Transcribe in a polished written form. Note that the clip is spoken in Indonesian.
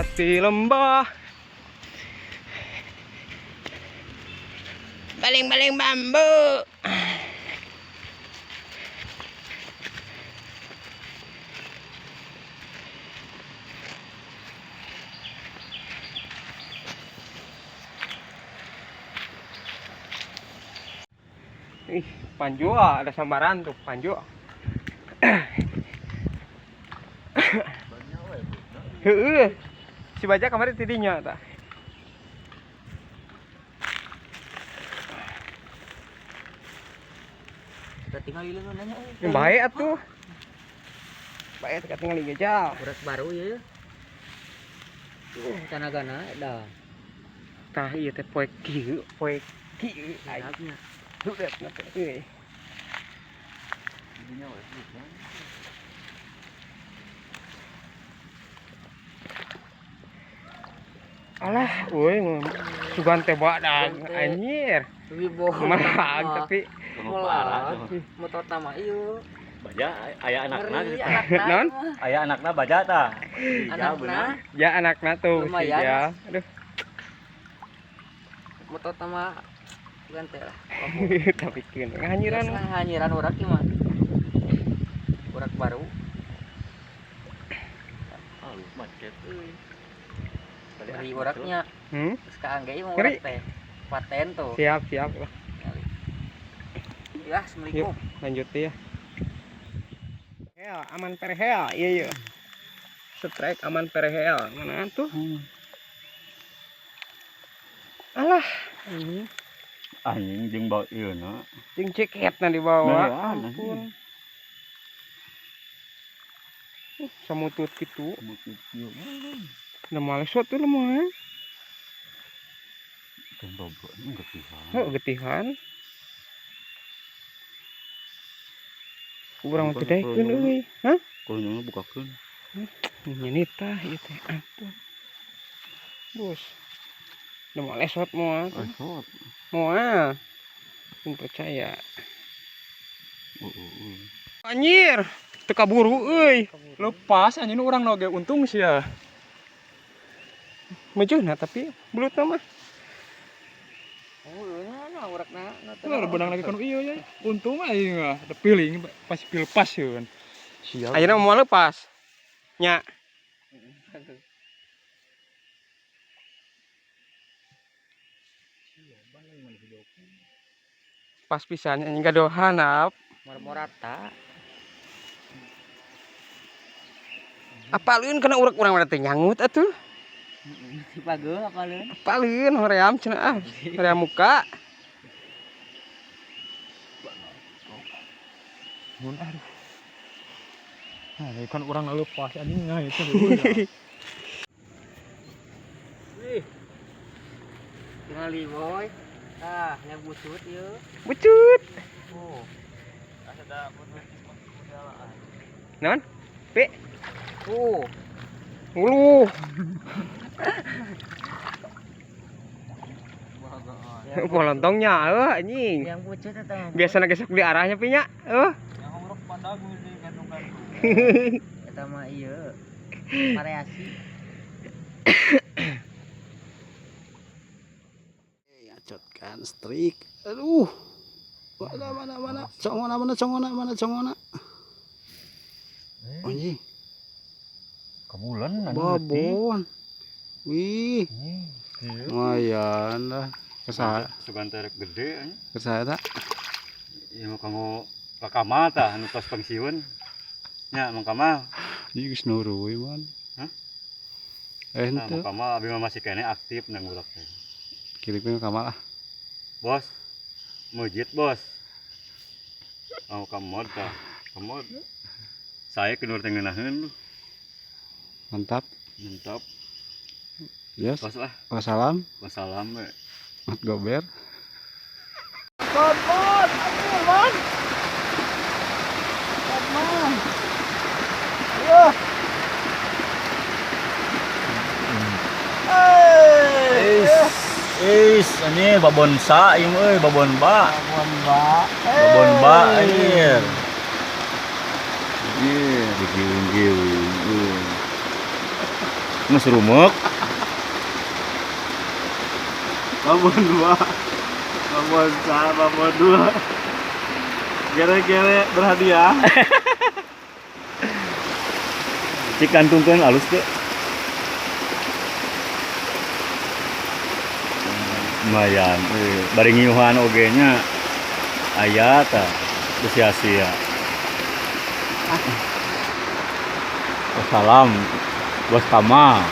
melewati lembah. Baling-baling bambu. Ih, panjua ada sambaran tuh, panjua. Heeh. Si baja kemarin tidinya tak. Kita tinggal di lu nanya. Baik atuh. Baik kita tinggal di geja. Urat baru ya. Tanagana dah. Tah ieu teh poek kieu, poek kieu. Anaknya. Udah nanti euy. Alah, euy sugan teh badag anjir. Wiboh. Mahag tapi Motor tama ieu. Baja aya anakna Ngeri gitu. anakna. Non? Aya anakna baja tah. Anakna. Ya anakna tuh si Lumayan. ya. Aduh. Motor tama ganti lah. Tapi keun ngahanyiran. Hanyiran urak ieu mah. Urak baru. Ah, macet euy. Dari uraknya. Terus kaangge ieu Ngeri. urak teh. Paten tuh. Siap lah. Ya, assalamualaikum. Yuk, lanjut ya. Hel, aman perhel, iya. Strike aman perhel. Mana tuh? Alah, ini Anjing jeung bawa ieu na. jeung ceketna di bawah. Nah, ya, Ampun. Samutut gitu. Udah males tuh lemah. Kan bobo getihan. Oh, getihan. Kurang teh daekeun euy. Hah? Kulunnya bukakeun. Nyenita ieu teh ampun. Bos. Udah males moal. Asot. Moal. Pun percaya. Anjir, teu kaburu euy. Lepas anjing urang noge untung sia. Majuhna tapi belutna mah. Oh, nah urakna. Lah benang lagi kan iya ya. Untung aja enggak ada piling pas pilpas ya kan. Siap. Ayeuna mau lepas. Nya. Pas pisan anjing gadohan ap. Morata. Apaleun kana urak urang mah teh nyangut atuh. Si Pagel apaleun? Apaleun hoream cenah ah. Hoream muka. Mun aduh. Nah, ini kan orang lepas anjing itu. Wih. Tinggali boy. Tah, yang busut ieu. Bucut. Oh. Ada modelaan. Non? Pe. Oh. Polontongnya anjing. Yang busut eta. Biasana gesek di arahnya pinya. Yang nguruk pandagu di gantung-gantung. Eta mah ieu. Variasi. Acotkan strik. Aduh. Mana. Congona. Anjing. Kabulan babon. Wih. Lumayan lah. Kesaha. Sugan terek gede anjing. Kesaha tak? Ya mau kamu rekamal tah anu tos pensiun. Nya mau kamal. Ieu geus nuruy man. Hah? Nah, mau kamal abi mah masih kene aktif nang urak teh. Kirimkeun kamal ah. Bos. Mujid bos. Mau kamod tah. Kamod. Saya kenur teh ngeunaheun lu. Mantap. Yes. Wassalam. Mat gober. Kon, aduh man. Man. Ayo. Ini babon sa ieu euy, babon ba anjir. Ieu digiung-giung. Mas rumek. Babon 2. Babon 1, babon 2. Gere-gere berhadiah. Cik kantungkeun alus teh. Lumayan, bari ngiuhan oge nya aya tah teu sia-sia. Wassalam, Bos Kamal.